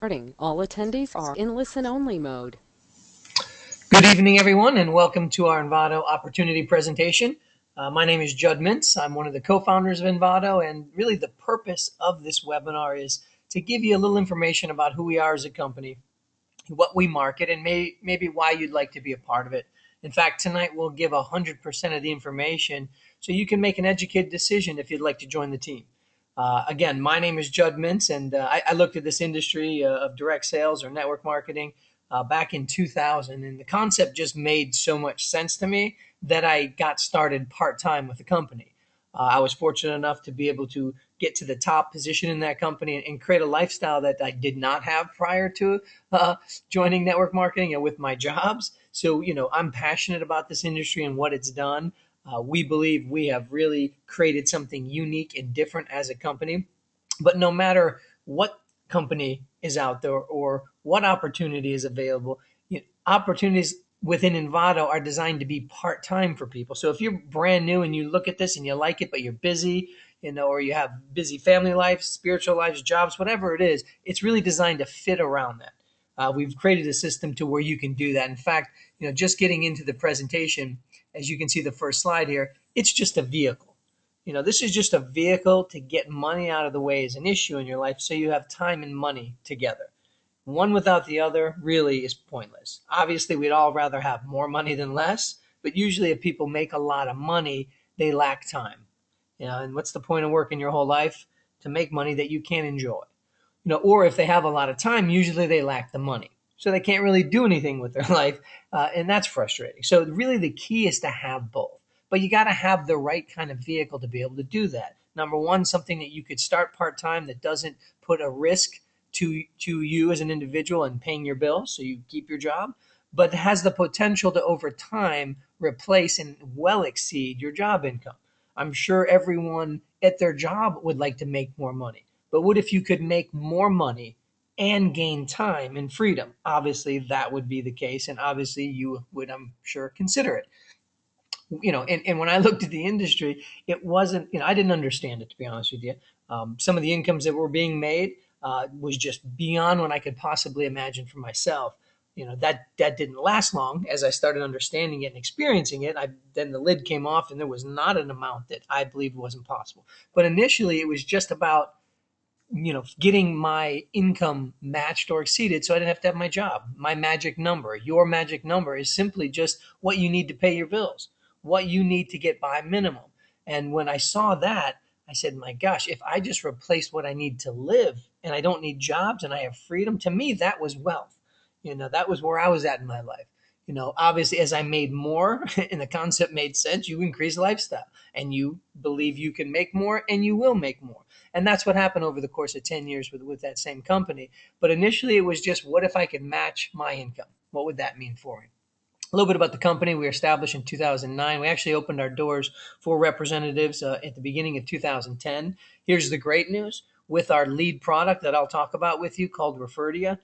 All attendees are in listen-only mode. Good evening, everyone, and welcome to our Invado opportunity presentation. My name is Judd Mintz. I'm one of the co-founders of Invado, and really the purpose of this webinar is to give you a little information about who we are as a company, what we market, and maybe why you'd like to be a part of it. In fact, tonight we'll give 100% of the information so you can make an educated decision if you'd like to join the team. Again, my name is Judd Mintz, and I looked at this industry of direct sales or network marketing back in 2000, and the concept just made so much sense to me that I got started part-time with the company. I was fortunate enough to be able to get to the top position in that company and create a lifestyle that I did not have prior to joining network marketing and with my jobs. So, I'm passionate about this industry and what it's done. We believe we have really created something unique and different as a company. But no matter what company is out there or what opportunity is available, opportunities within Invado are designed to be part time for people. So if you're brand new and you look at this and you like it, but you're busy, or you have busy family life, spiritual lives, jobs, whatever it is, it's really designed to fit around that. We've created a system to where you can do that. In fact, just getting into the presentation, as you can see the first slide here, it's just a vehicle. This is just a vehicle to get money out of the way as an issue in your life so you have time and money together. One without the other really is pointless. Obviously, we'd all rather have more money than less, but usually if people make a lot of money, they lack time. And what's the point of working your whole life to make money that you can't enjoy? Or if they have a lot of time, usually they lack the money. So they can't really do anything with their life, and that's frustrating. So really the key is to have both. But you got to have the right kind of vehicle to be able to do that. Number one, something that you could start part-time that doesn't put a risk to you as an individual and paying your bills, so you keep your job, but has the potential to over time replace and well exceed your job income. I'm sure everyone at their job would like to make more money. But what if you could make more money and gain time and freedom? Obviously, that would be the case. And obviously, you would, I'm sure, consider it. And when I looked at the industry, it wasn't, I didn't understand it, to be honest with you. Some of the incomes that were being made was just beyond what I could possibly imagine for myself. That didn't last long. As I started understanding it and experiencing it, then the lid came off and there was not an amount that I believed wasn't possible. But initially, it was just about getting my income matched or exceeded so I didn't have to have my job. My magic number, your magic number is simply just what you need to pay your bills, what you need to get by minimum. And when I saw that, I said, my gosh, if I just replace what I need to live and I don't need jobs and I have freedom, to me, that was wealth. That was where I was at in my life. Obviously, as I made more and the concept made sense, you increase lifestyle and you believe you can make more and you will make more. And that's what happened over the course of 10 years with that same company. But initially, it was just, what if I could match my income? What would that mean for me? A little bit about the company. We were established in 2009. We actually opened our doors for representatives at the beginning of 2010. Here's the great news. With our lead product that I'll talk about with you called Referdia,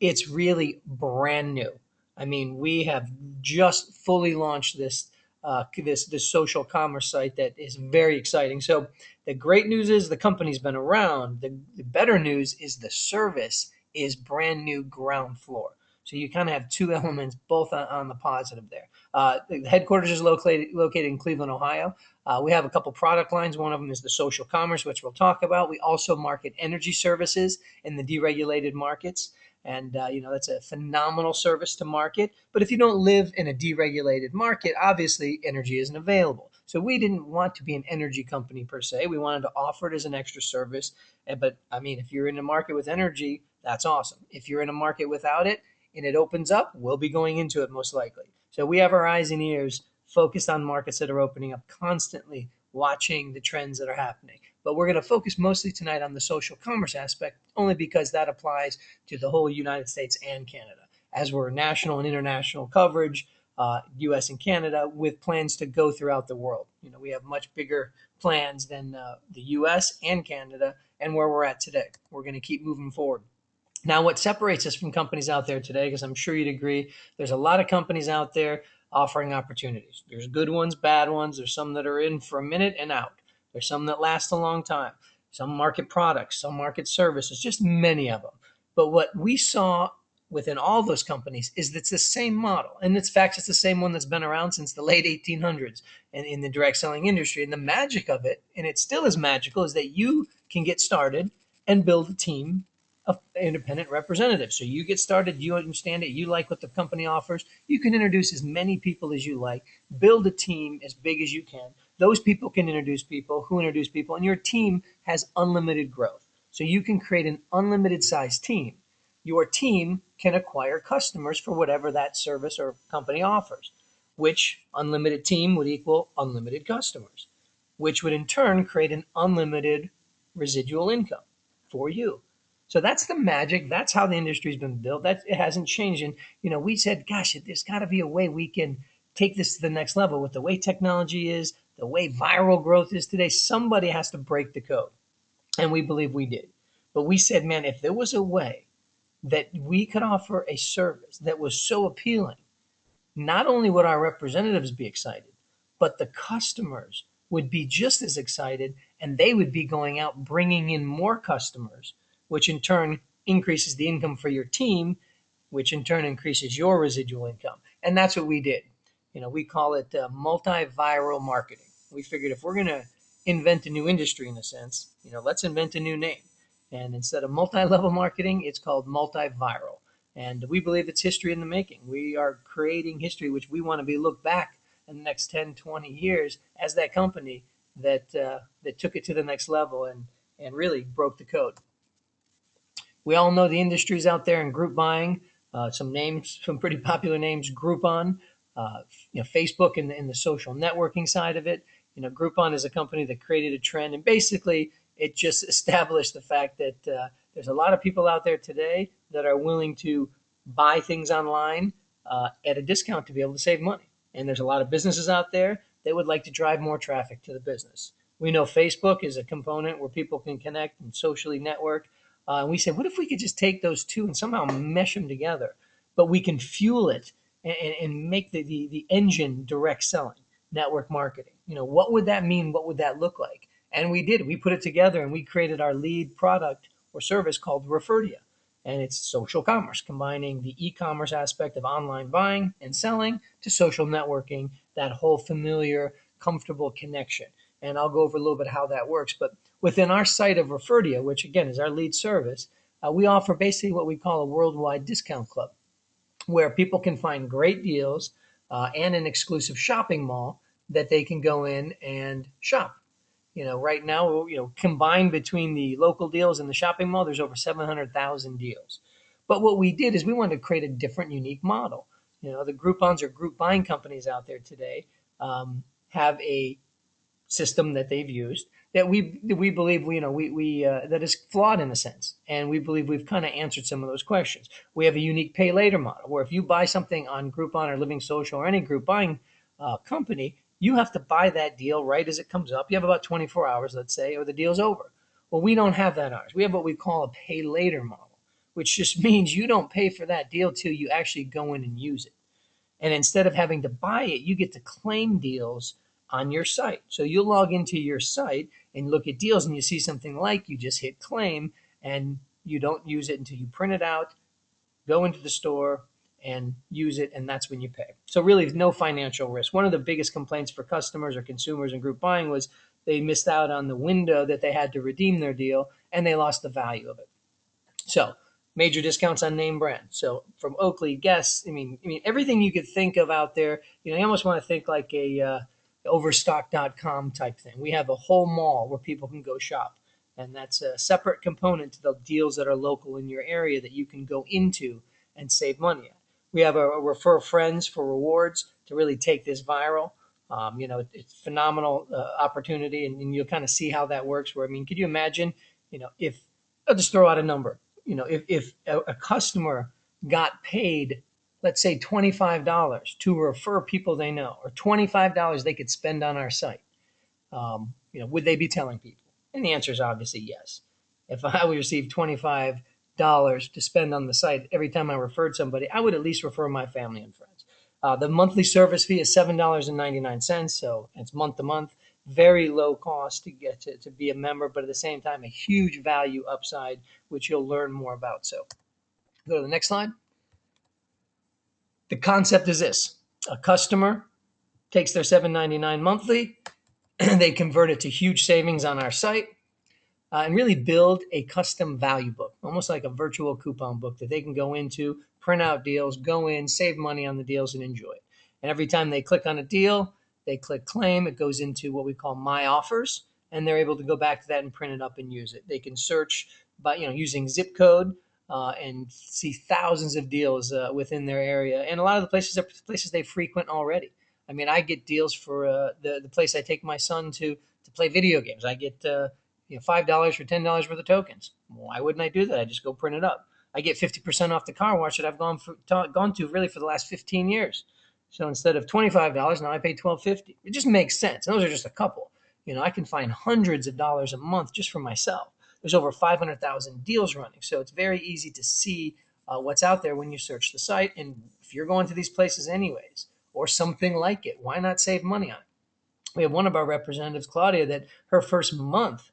it's really brand new. I mean, we have just fully launched this social commerce site that is very exciting. So the great news is the company's been around. The better news is the service is brand new ground floor. So you kind of have two elements, both on the positive there. The headquarters is located in Cleveland, Ohio. We have a couple product lines. One of them is the social commerce, which we'll talk about. We also market energy services in the deregulated markets. And, that's a phenomenal service to market. But if you don't live in a deregulated market, obviously energy isn't available. So we didn't want to be an energy company per se. We wanted to offer it as an extra service. But I mean, if you're in a market with energy, that's awesome. If you're in a market without it and it opens up, we'll be going into it most likely. So we have our eyes and ears focused on markets that are opening up, constantly watching the trends that are happening. But we're going to focus mostly tonight on the social commerce aspect, only because that applies to the whole United States and Canada, as we're national and international coverage, U.S. and Canada, with plans to go throughout the world. We have much bigger plans than the U.S. and Canada and where we're at today. We're going to keep moving forward. Now, what separates us from companies out there today, because I'm sure you'd agree, there's a lot of companies out there offering opportunities. There's good ones, bad ones. There's some that are in for a minute and out. There's some that last a long time. Some market products, some market services, just many of them. But what we saw within all those companies is that it's the same model. And in fact, it's the same one that's been around since the late 1800s and in the direct selling industry. And the magic of it, and it still is magical, is that you can get started and build a team of independent representatives. So you get started, you understand it, you like what the company offers, you can introduce as many people as you like, build a team as big as you can. Those people can introduce people who introduce people, and your team has unlimited growth. So you can create an unlimited size team. Your team can acquire customers for whatever that service or company offers, which unlimited team would equal unlimited customers, which would in turn create an unlimited residual income for you. So that's the magic. That's how the industry's been built. That it hasn't changed. And we said, gosh, there's got to be a way we can take this to the next level with the way technology is, the way viral growth is today. Somebody has to break the code, and we believe we did. But we said, man, if there was a way that we could offer a service that was so appealing, not only would our representatives be excited, but the customers would be just as excited, and they would be going out bringing in more customers, which in turn increases the income for your team, which in turn increases your residual income. And that's what we did. We call it multi-viral marketing. We figured if we're going to invent a new industry in a sense, let's invent a new name. And instead of multi-level marketing, it's called multi-viral. And we believe it's history in the making. We are creating history, which we want to be looked back in the next 10, 20 years as that company that took it to the next level and really broke the code. We all know the industries out there in group buying. Some names, some pretty popular names: Groupon, Facebook, in the social networking side of it. Groupon is a company that created a trend, and basically it just established the fact that there's a lot of people out there today that are willing to buy things online at a discount to be able to save money. And there's a lot of businesses out there that would like to drive more traffic to the business. We know Facebook is a component where people can connect and socially network. And we said, what if we could just take those two and somehow mesh them together? But we can fuel it and make the engine direct selling, network marketing. What would that mean? What would that look like? And we did. We put it together and we created our lead product or service called Referdia. And it's social commerce, combining the e-commerce aspect of online buying and selling to social networking, that whole familiar, comfortable connection. And I'll go over a little bit how that works. But within our site of Referdia, which again is our lead service, we offer basically what we call a worldwide discount club, where people can find great deals and an exclusive shopping mall that they can go in and shop. Right now, combined between the local deals and the shopping mall, there's over 700,000 deals. But what we did is we wanted to create a different, unique model. The Groupons or group buying companies out there today have a system that they've used that we believe we that is flawed in a sense, and we believe we've kind of answered some of those questions. We have a unique pay later model where if you buy something on Groupon or Living Social or any group buying company, you have to buy that deal right as it comes up. You have about 24 hours, let's say, or the deal's over. Well, we don't have that ours. We have what we call a pay later model, which just means you don't pay for that deal till you actually go in and use it. And instead of having to buy it, you get to claim deals on your site. So you'll log into your site and look at deals and you see something like, you just hit claim and you don't use it until you print it out, go into the store and use it, and that's when you pay. So really no financial risk. One of the biggest complaints for customers or consumers in group buying was they missed out on the window that they had to redeem their deal and they lost the value of it. So major discounts on name brand. So from Oakley, Guess, everything you could think of out there. You almost want to think like a overstock.com type thing. We have a whole mall where people can go shop, and that's a separate component to the deals that are local in your area that you can go into and save money at. We have a refer friends for rewards to really take this viral. It's a phenomenal opportunity, and you'll kind of see how that works. Could you imagine, if I'll just throw out a number, if a customer got paid, let's say $25 to refer people they know, or $25 they could spend on our site, would they be telling people? And the answer is obviously yes. If I would receive $25 to spend on the site every time I referred somebody, I would at least refer my family and friends. The monthly service fee is $7.99, so it's month to month. Very low cost to get to be a member, but at the same time, a huge value upside, which you'll learn more about. So Go to the next slide. The concept is this: a customer takes their $7.99 monthly, they convert it to huge savings on our site, and really build a custom value book, almost like a virtual coupon book that they can go into, print out deals, go in, save money on the deals, and enjoy it. And every time they click on a deal, they click claim, it goes into what we call My Offers, and they're able to go back to that and print it up and use it. They can search by using zip code and see thousands of deals within their area, and a lot of the places are places they frequent already. I mean, I get deals for the place I take my son to play video games. I get $5 for $10 worth of tokens. Why wouldn't I do that? I just go print it up. I get 50% off the car wash that I've gone to really for the last 15 years. So instead of $25, now I pay $12.50. It just makes sense. And those are just a couple. I can find hundreds of dollars a month just for myself. There's over 500,000 deals running, so it's very easy to see what's out there when you search the site. And if you're going to these places anyways, or something like it, why not save money on it? We have one of our representatives, Claudia, that her first month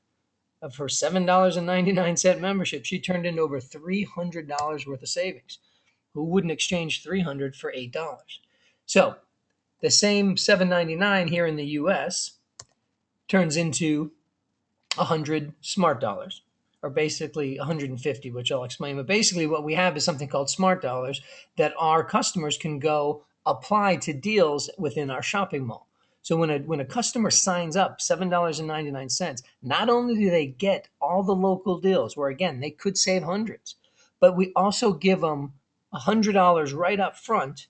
of her $7.99 membership, she turned into over $300 worth of savings. Who wouldn't exchange $300 for $8? So the same $7.99 here in the US turns into 100 smart dollars, or basically 150, which I'll explain. But basically what we have is something called smart dollars that our customers can go apply to deals within our shopping mall. So when a customer signs up $7.99, not only do they get all the local deals where again they could save hundreds, but we also give them $100 right up front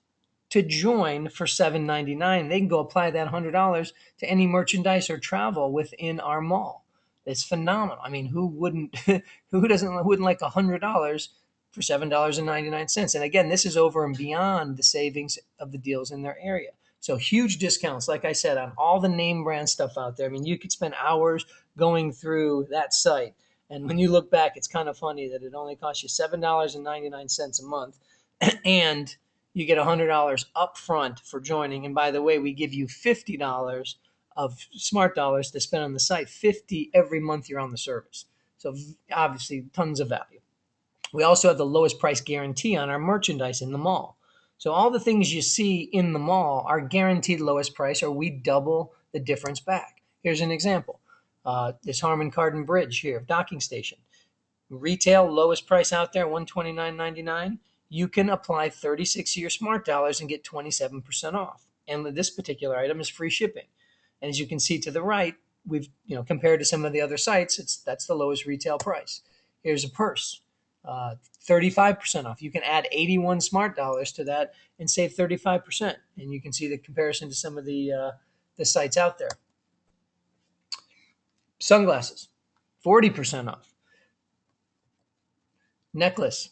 to join for $7.99. They can go apply that $100 to any merchandise or travel within our mall. It's phenomenal. I mean, who wouldn't who wouldn't like $100 for $7.99? And again, this is over and beyond the savings of the deals in their area. So huge discounts, like I said, on all the name brand stuff out there. I mean, you could spend hours going through that site. And when you look back, it's kind of funny that it only costs you $7.99 a month, and you get $100 up front for joining. And by the way, we give you $50 of smart dollars to spend on the site, 50 every month you're on the service. So obviously tons of value. We also have the lowest price guarantee on our merchandise in the mall. So all the things you see in the mall are guaranteed lowest price, or we double the difference back. Here's an example. This Harman Kardon Bridge here, docking station. Retail lowest price out there, $129.99. You can apply 36 of your smart dollars and get 27% off. And this particular item is free shipping. And as you can see to the right, we've compared to some of the other sites, that's the lowest retail price. Here's a purse, 35% off. You can add 81 smart dollars to that and save 35%. And you can see the comparison to some of the sites out there. Sunglasses, 40% off. Necklace,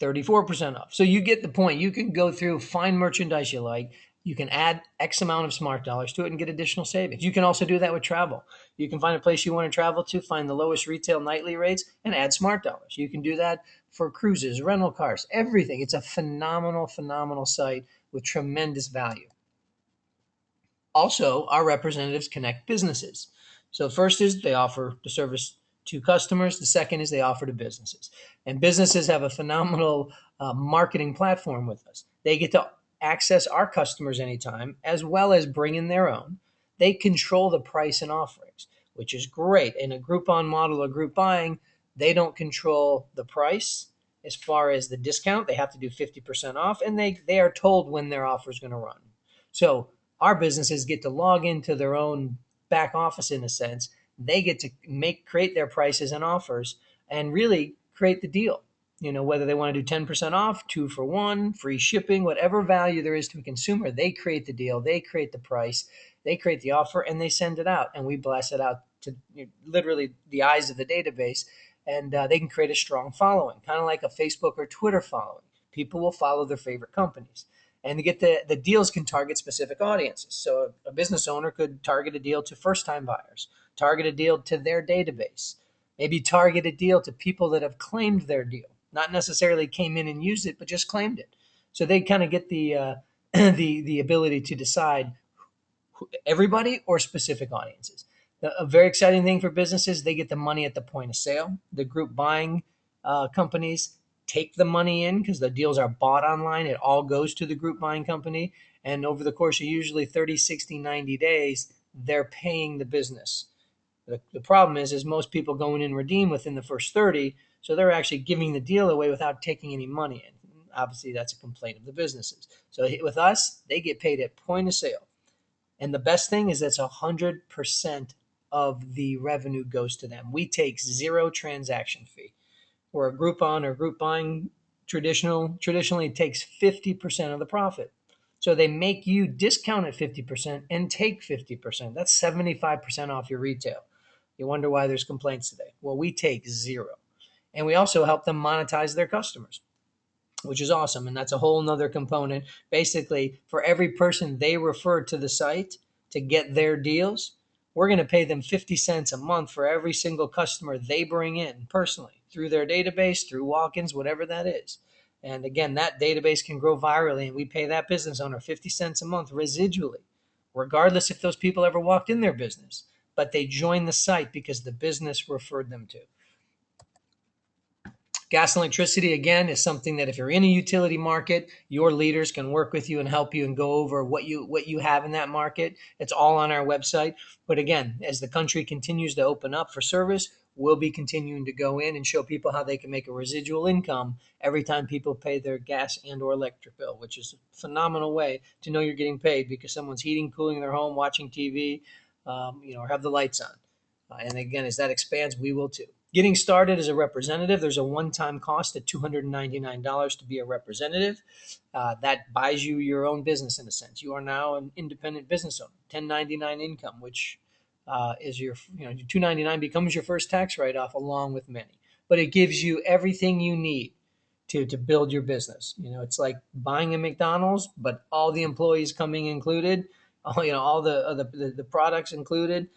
34% off. So you get the point. You can go through, find merchandise you like. You can add X amount of smart dollars to it and get additional savings. You can also do that with travel. You can find a place you want to travel to, find the lowest retail nightly rates, and add smart dollars. You can do that for cruises, rental cars, everything. It's a phenomenal, phenomenal site with tremendous value. Also, our representatives connect businesses. So first is they offer the service to customers. The second is they offer to businesses. And businesses have a phenomenal marketing platform with us. They get to access our customers anytime, as well as bring in their own. They control the price and offerings, which is great. In a Groupon model or group buying, they don't control the price as far as the discount. They have to do 50% off, and they are told when their offer is going to run. So our businesses get to log into their own back office in a sense. They get to create their prices and offers and really create the deal. Whether they want to do 10% off, 2 for 1, free shipping, whatever value there is to a consumer, they create the deal, they create the price, they create the offer, and they send it out. And we blast it out to literally the eyes of the database. And they can create a strong following, kind of like a Facebook or Twitter following. People will follow their favorite companies. And to get the deals can target specific audiences. So a business owner could target a deal to first-time buyers, target a deal to their database, maybe target a deal to people that have claimed their deal, not necessarily came in and used it, but just claimed it. So they kind of get the the ability to decide everybody or specific audiences. A very exciting thing for businesses, they get the money at the point of sale. The group buying companies take the money in because the deals are bought online. It all goes to the group buying company. And over the course of usually 30, 60, 90 days, they're paying the business. The problem is most people go in and redeem within the first 30, so they're actually giving the deal away without taking any money in. Obviously, that's a complaint of the businesses. So with us, they get paid at point of sale. And the best thing is that's 100% of the revenue goes to them. We take zero transaction fee. Where a Groupon or group buying traditionally takes 50% of the profit. So they make you discount at 50% and take 50%. That's 75% off your retail. You wonder why there's complaints today. Well, we take zero. And we also help them monetize their customers, which is awesome. And that's a whole nother component. Basically, for every person they refer to the site to get their deals, we're going to pay them 50 cents a month for every single customer they bring in personally through their database, through walk-ins, whatever that is. And again, that database can grow virally, and we pay that business owner 50 cents a month residually, regardless if those people ever walked in their business. But they join the site because the business referred them to. Gas and electricity, again, is something that if you're in a utility market, your leaders can work with you and help you and go over what you have in that market. It's all on our website. But again, as the country continues to open up for service, we'll be continuing to go in and show people how they can make a residual income every time people pay their gas and or electric bill, which is a phenomenal way to know you're getting paid because someone's heating, cooling their home, watching TV, or have the lights on. And again, as that expands, we will too. Getting started as a representative, there's a one-time cost of $299 to be a representative. That buys you your own business in a sense. You are now an independent business owner, 1099 income, which is your $299 becomes your first tax write-off along with many. But it gives you everything you need to build your business. It's like buying a McDonald's, but all the employees coming included, all the products included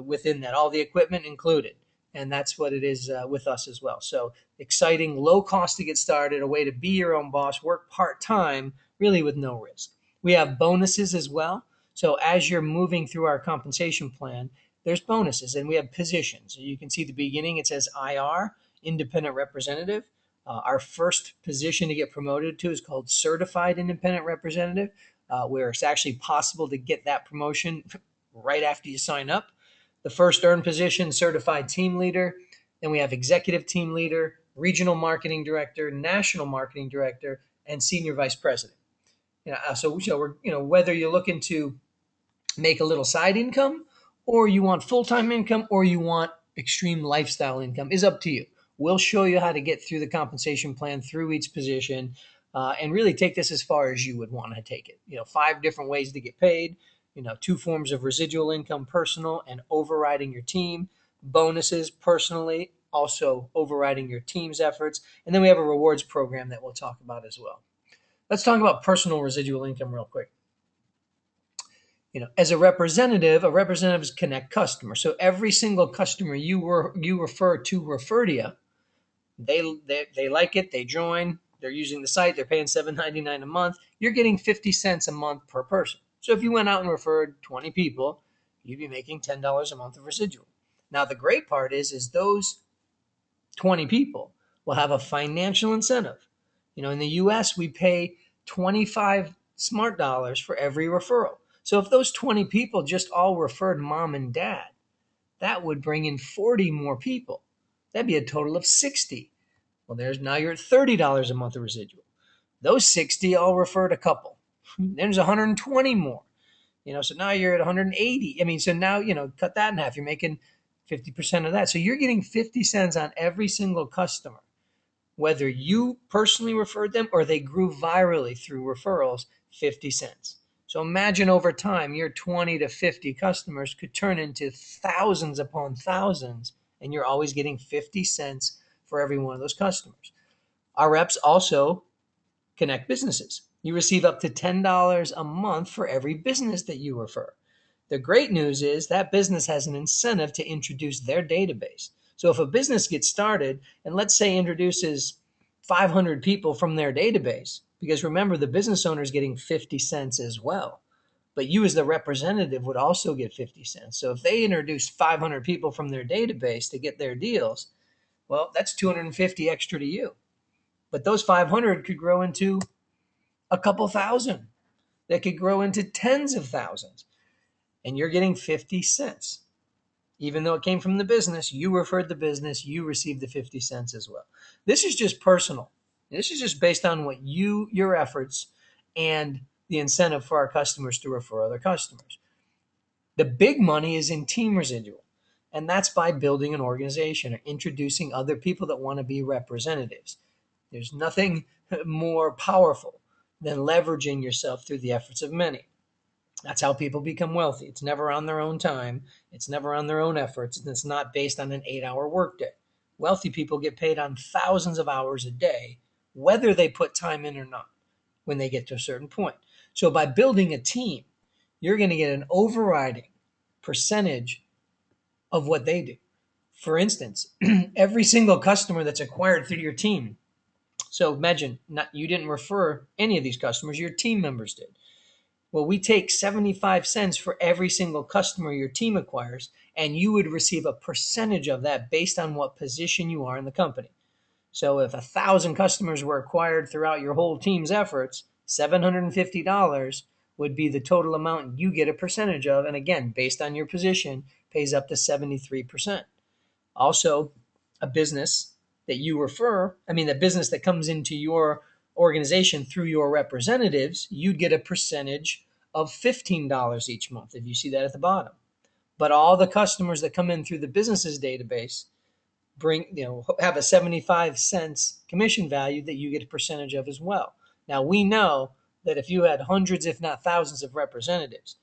within that, all the equipment included. And that's what it is with us as well. So exciting, low cost to get started, a way to be your own boss, work part-time, really with no risk. We have bonuses as well. So as you're moving through our compensation plan, there's bonuses and we have positions. You can see the beginning, it says IR, independent representative. Our first position to get promoted to is called certified independent representative, where it's actually possible to get that promotion right after you sign up. The first earned position, certified team leader. Then we have executive team leader, regional marketing director, national marketing director, and senior vice president. So we're, whether you're looking to make a little side income or you want full-time income or you want extreme lifestyle income is up to you. We'll show you how to get through the compensation plan through each position and really take this as far as you would want to take it. 5 different ways to get paid. 2 forms of residual income, personal and overriding your team, bonuses personally, also overriding your team's efforts. And then we have a rewards program that we'll talk about as well. Let's talk about personal residual income real quick. As a representatives connect customers. So every single customer you refer to you, they like it, they join, they're using the site, they're paying $7.99 a month. You're getting 50 cents a month per person. So if you went out and referred 20 people, you'd be making $10 a month of residual. Now the great part is those 20 people will have a financial incentive. In the US, we pay 25 smart dollars for every referral. So if those 20 people just all referred mom and dad, that would bring in 40 more people. That'd be a total of 60. Well, now you're at $30 a month of residual. Those 60 all referred a couple. Then there's 120 more. So now you're at 180. So now, cut that in half. You're making 50% of that. So you're getting 50 cents on every single customer, whether you personally referred them or they grew virally through referrals, 50 cents. So imagine over time, your 20 to 50 customers could turn into thousands upon thousands, and you're always getting 50 cents for every one of those customers. Our reps also connect businesses. You receive up to $10 a month for every business that you refer. The great news is that business has an incentive to introduce their database. So if a business gets started and let's say introduces 500 people from their database, because remember the business owner is getting 50 cents as well, but you as the representative would also get 50 cents. So if they introduce 500 people from their database to get their deals, well, that's 250 extra to you. But those 500 could grow into a couple thousand. That could grow into tens of thousands. And you're getting 50 cents. Even though it came from the business, you referred the business, you received the 50 cents as well. This is just personal. This is just based on what your efforts, and the incentive for our customers to refer other customers. The big money is in team residual, and that's by building an organization or introducing other people that want to be representatives. There's nothing more powerful than leveraging yourself through the efforts of many. That's how people become wealthy. It's never on their own time. It's never on their own efforts. And it's not based on an 8-hour workday. Wealthy people get paid on thousands of hours a day, whether they put time in or not, when they get to a certain point. So by building a team, you're going to get an overriding percentage of what they do. For instance, every single customer that's acquired through your team. So imagine you didn't refer any of these customers, your team members did. Well, we take 75 cents for every single customer your team acquires, and you would receive a percentage of that based on what position you are in the company. So if 1,000 customers were acquired throughout your whole team's efforts, $750 would be the total amount you get a percentage of. And again, based on your position, pays up to 73%. Also, a business that you refer, the business that comes into your organization through your representatives, you'd get a percentage of $15 each month, if you see that at the bottom. But all the customers that come in through the business's database have a 75 cents commission value that you get a percentage of as well. Now we know that if you had hundreds, if not thousands, of representatives,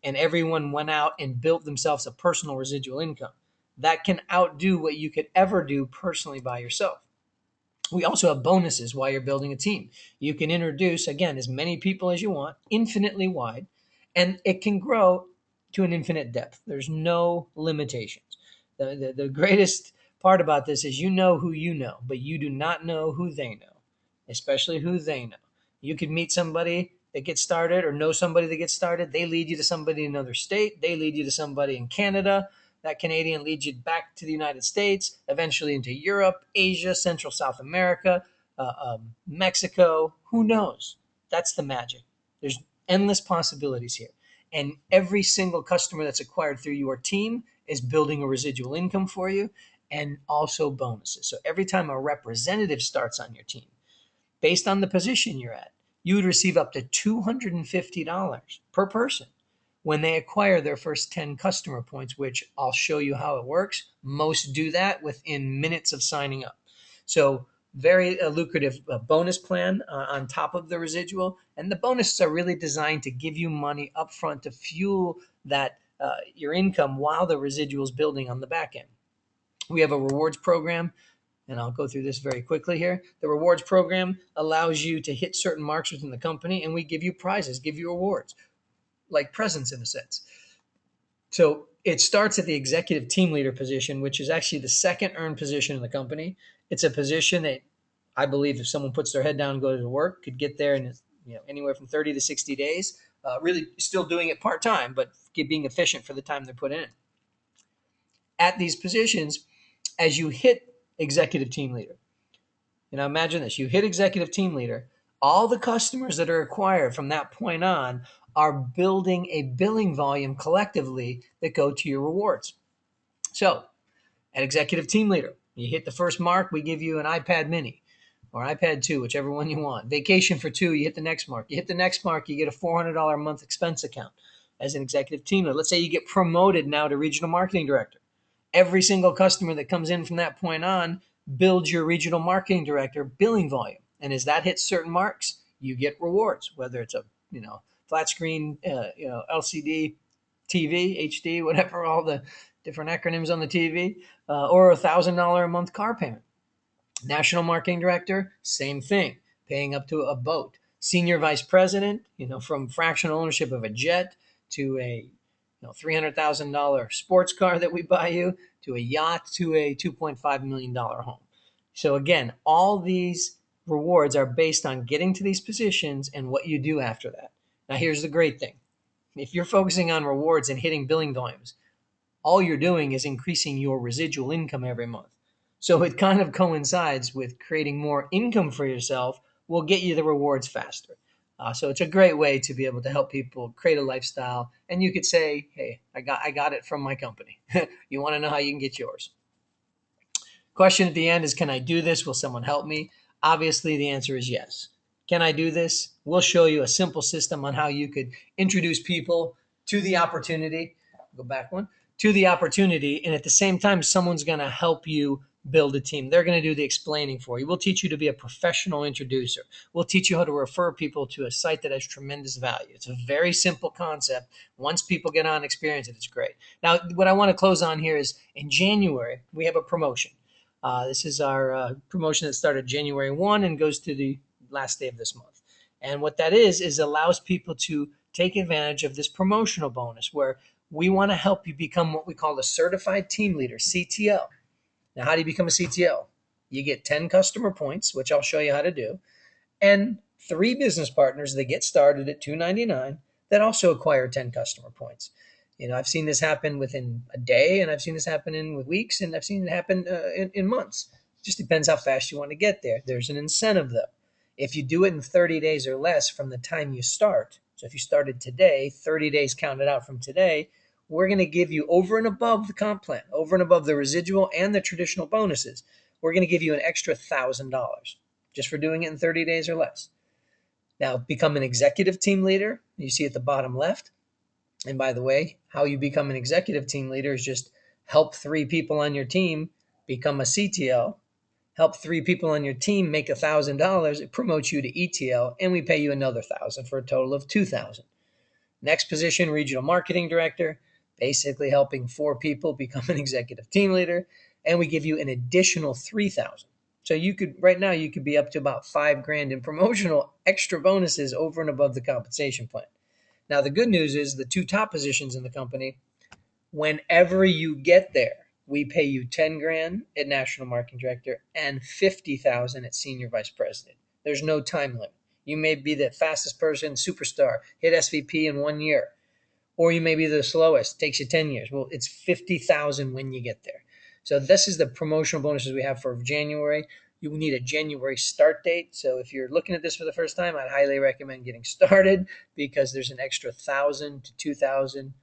and everyone went out and built themselves a personal residual income, that can outdo what you could ever do personally by yourself. We also have bonuses while you're building a team. You can introduce, again, as many people as you want, infinitely wide, and it can grow to an infinite depth. There's no limitations. The greatest part about this is you know who you know, but you do not know who they know, especially who they know. You could meet somebody that gets started or know somebody that gets started. They lead you to somebody in another state. They lead you to somebody in Canada. That Canadian leads you back to the United States, eventually into Europe, Asia, Central South America, Mexico. Who knows? That's the magic. There's endless possibilities here. And every single customer that's acquired through your team is building a residual income for you, and also bonuses. So every time a representative starts on your team, based on the position you're at, you would receive up to $250 per person when they acquire their first 10 customer points, which I'll show you how it works. Most do that within minutes of signing up. So very lucrative bonus plan on top of the residual. And the bonuses are really designed to give you money upfront to fuel that your income while the residual is building on the back end. We have a rewards program, and I'll go through this very quickly here. The rewards program allows you to hit certain marks within the company, and we give you prizes, give you awards, like presents in a sense. So it starts at the executive team leader position, which is actually the second earned position in the company. It's a position that I believe if someone puts their head down and goes to work, could get there in anywhere from 30 to 60 days, really still doing it part-time, but being efficient for the time they're put in. At these positions, as you hit executive team leader, imagine this, you hit executive team leader, all the customers that are acquired from that point on are building a billing volume collectively that go to your rewards. So at executive team leader, you hit the first mark, we give you an iPad mini or iPad 2, whichever one you want. Vacation for 2, you hit the next mark. You hit the next mark, you get a $400 a month expense account as an executive team leader. Let's say you get promoted now to regional marketing director. Every single customer that comes in from that point on builds your regional marketing director billing volume. And as that hits certain marks, you get rewards, whether it's a flat screen, LCD, TV, HD, whatever, all the different acronyms on the TV, or $1,000 a month car payment. National marketing director, same thing, paying up to a boat. Senior vice president, from fractional ownership of a jet to a $300,000 sports car that we buy you, to a yacht, to a $2.5 million home. So again, all these rewards are based on getting to these positions and what you do after that. Now here's the great thing. If you're focusing on rewards and hitting billing volumes, all you're doing is increasing your residual income every month. So it kind of coincides with creating more income for yourself will get you the rewards faster. So it's a great way to be able to help people create a lifestyle. And you could say, hey, I got it from my company. You want to know how you can get yours? Question at the end is, can I do this? Will someone help me? Obviously, the answer is yes. Can I do this? We'll show you a simple system on how you could introduce people to the opportunity. Go back one. To the opportunity. And at the same time, someone's going to help you build a team. They're going to do the explaining for you. We'll teach you to be a professional introducer. We'll teach you how to refer people to a site that has tremendous value. It's a very simple concept. Once people get on and experience it, it's great. Now, what I want to close on here is in January, we have a promotion. This is our promotion that started January 1 and goes to the last day of this month. And what that is allows people to take advantage of this promotional bonus where we want to help you become what we call a certified team leader, CTL. Now, how do you become a CTL? You get 10 customer points, which I'll show you how to do, and 3 business partners that get started at $2.99 that also acquire 10 customer points. I've seen this happen within a day, and I've seen this happen in with weeks, and I've seen it happen in months. It just depends how fast you want to get there. There's an incentive, though. If you do it in 30 days or less from the time you start, so if you started today, 30 days counted out from today, we're going to give you over and above the comp plan, over and above the residual and the traditional bonuses, we're going to give you an extra $1,000 just for doing it in 30 days or less. Now, become an executive team leader. You see at the bottom left. And by the way, how you become an executive team leader is just help 3 people on your team become a CTL, help 3 people on your team make $1,000, it promotes you to ETL, and we pay you another $1,000 for a total of $2,000. Next position, regional marketing director, basically helping 4 people become an executive team leader, and we give you an additional $3,000. So you could right now you could be up to about $5,000 in promotional extra bonuses over and above the compensation plan. Now, the good news is the 2 top positions in the company, whenever you get there, we pay you $10,000 at national marketing director and $50,000 at senior vice president. There's no time limit. You may be the fastest person, superstar, hit SVP in 1 year, or you may be the slowest, takes you 10 years. Well, it's $50,000 when you get there. So this is the promotional bonuses we have for January. You need a January start date. So if you're looking at this for the first time, I'd highly recommend getting started because there's an extra 1,000 to 2,000,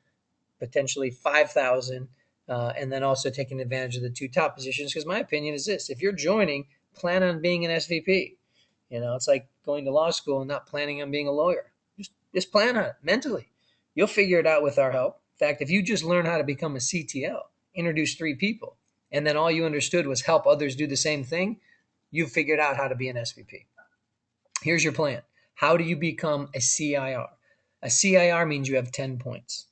potentially 5,000, and then also taking advantage of the 2 top positions. Because my opinion is this: if you're joining, plan on being an SVP. It's like going to law school and not planning on being a lawyer. Just plan on it mentally. You'll figure it out with our help. In fact, if you just learn how to become a CTL, introduce 3 people, and then all you understood was help others do the same thing, you've figured out how to be an SVP. Here's your plan. How do you become a CIR? A CIR means you have 10 points.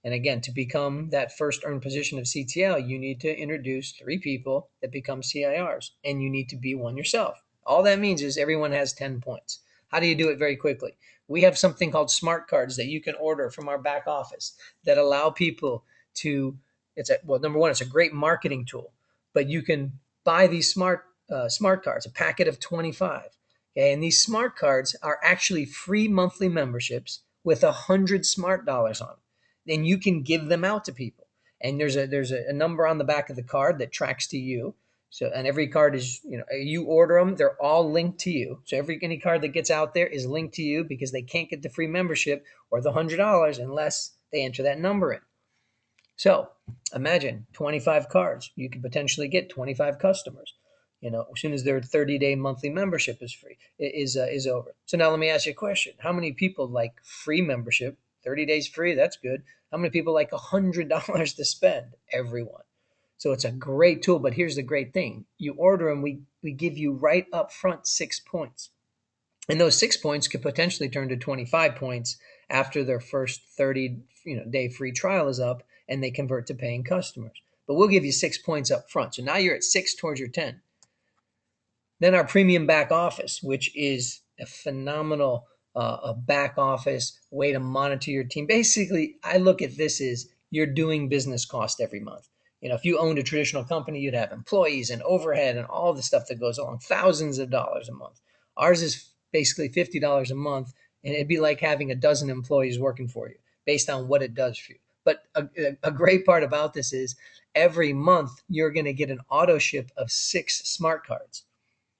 And again, to become that first earned position of CTL, you need to introduce 3 people that become CIRs, and you need to be one yourself. All that means is everyone has 10 points. How do you do it very quickly? We have something called smart cards that you can order from our back office that allow people to, number one, it's a great marketing tool, but you can buy these smart cards, a packet of 25. Okay, and these smart cards are actually free monthly memberships with 100 smart dollars on them. Then you can give them out to people. And there's a number on the back of the card that tracks to you. So, and every card is, you order them, they're all linked to you. So any card that gets out there is linked to you because they can't get the free membership or the $100 unless they enter that number in. So imagine 25 cards. You could potentially get 25 customers. As soon as their 30-day monthly membership is over. So now let me ask you a question. How many people like free membership? 30 days free, that's good. How many people like $100 to spend? Everyone. So it's a great tool, but here's the great thing. You order them, we give you right up front 6 points. And those 6 points could potentially turn to 25 points after their first 30-day free trial is up and they convert to paying customers. But we'll give you 6 points up front. So now you're at 6 towards your 10. Then our premium back office, which is a phenomenal a back office way to monitor your team. Basically, I look at this as you're doing business cost every month. If you owned a traditional company, you'd have employees and overhead and all the stuff that goes along, thousands of dollars a month. Ours is basically $50 a month, and it'd be like having a dozen employees working for you based on what it does for you. But a great part about this is every month you're going to get an auto ship of 6 smart cards.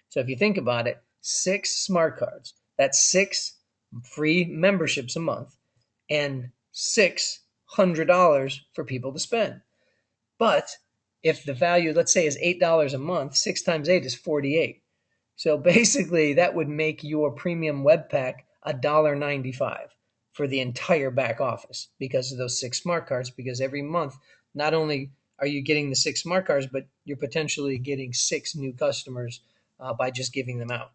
So if you think about it, 6 smart cards, that's 6 free memberships a month and $600 for people to spend. But if the value, let's say, is $8 a month, 6 times 8 is 48. So basically, that would make your premium web pack $1.95 for the entire back office because of those 6 smart cards. Because every month, not only are you getting the 6 smart cards, but you're potentially getting 6 new customers by just giving them out.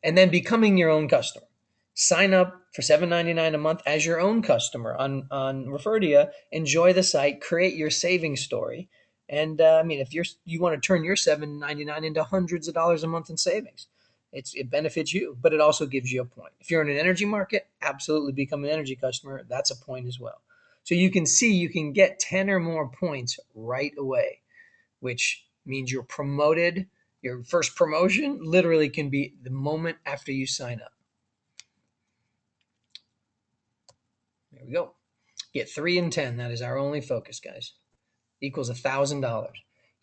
And then becoming your own customer. Sign up for $7.99 a month as your own customer on Referdia. Enjoy the site, create your saving story. And I mean, if you want to turn your $7.99 into hundreds of dollars a month in savings, it benefits you, but it also gives you a point. If you're in an energy market, absolutely become an energy customer. That's a point as well. So you can see you can get 10 or more points right away, which means you're promoted. Your first promotion literally can be the moment after you sign up. There we go. Get 3 and 10. That is our only focus, guys. Equals $1,000.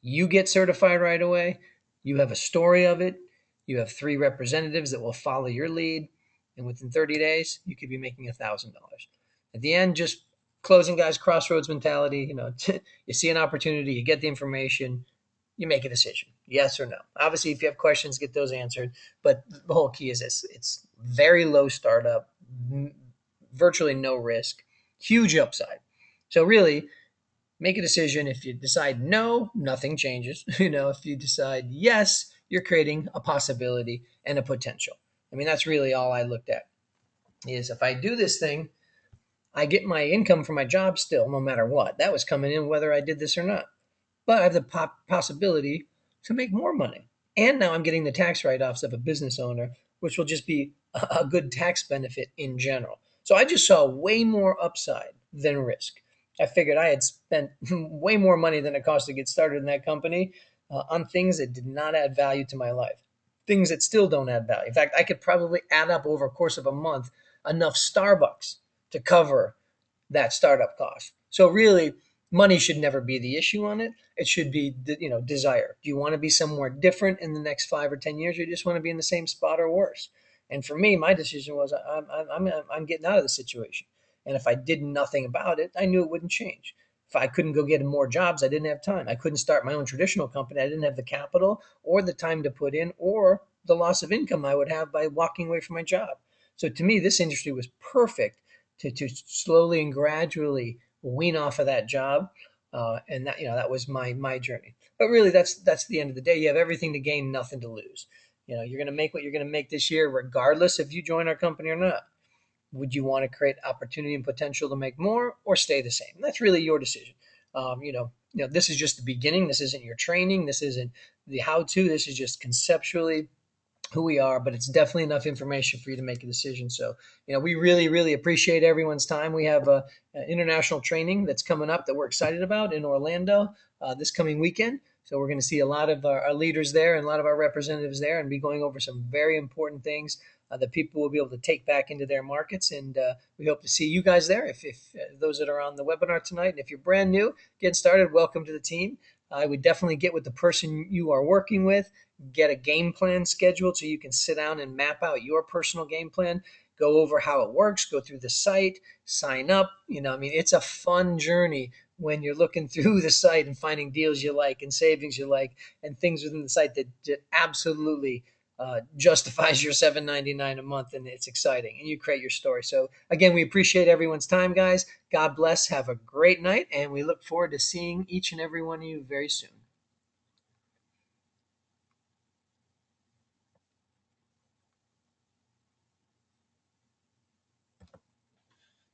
You get certified right away. You have a story of it. You have 3 representatives that will follow your lead. And within 30 days, you could be making $1,000. At the end, just closing, guys, crossroads mentality. You see an opportunity, you get the information, you make a decision, yes or no. Obviously, if you have questions, get those answered. But the whole key is this: it's very low startup, virtually no risk, huge upside. So really, make a decision. If you decide no, nothing changes. If you decide yes, you're creating a possibility and a potential. I mean, that's really all I looked at. Is if I do this thing, I get my income from my job still, no matter what. That was coming in whether I did this or not. But I have the possibility to make more money. And now I'm getting the tax write offs of a business owner, which will just be a good tax benefit in general. So I just saw way more upside than risk. I figured I had spent way more money than it cost to get started in that company on things that did not add value to my life, things that still don't add value. In fact, I could probably add up over a course of a month enough Starbucks to cover that startup cost. So really, money should never be the issue on it. It should be, desire. Do you want to be somewhere different in the next 5 or 10 years, or you just want to be in the same spot or worse? And for me, my decision was I'm getting out of the situation. And if I did nothing about it, I knew it wouldn't change. If I couldn't go get more jobs, I didn't have time. I couldn't start my own traditional company. I didn't have the capital or the time to put in or the loss of income I would have by walking away from my job. So to me, this industry was perfect to slowly and gradually wean off of that job. And that was my journey. But really, that's the end of the day. You have everything to gain, nothing to lose. You're going to make what you're going to make this year, regardless if you join our company or not. Would you want to create opportunity and potential to make more, or stay the same? And that's really your decision. This is just the beginning. This isn't your training. This isn't the how-to. This is just conceptually who we are, but it's definitely enough information for you to make a decision. So, we really, really appreciate everyone's time. We have an international training that's coming up that we're excited about in Orlando this coming weekend. So we're going to see a lot of our leaders there and a lot of our representatives there and be going over some very important things that people will be able to take back into their markets. And we hope to see you guys there. If those that are on the webinar tonight, and if you're brand new, getting started, welcome to the team. I would definitely get with the person you are working with, get a game plan scheduled so you can sit down and map out your personal game plan, go over how it works, go through the site, sign up. It's a fun journey when you're looking through the site and finding deals you like and savings you like and things within the site that absolutely justifies your $7.99 a month, and it's exciting, and you create your story. So again, we appreciate everyone's time, guys. God bless. Have a great night, and we look forward to seeing each and every one of you very soon.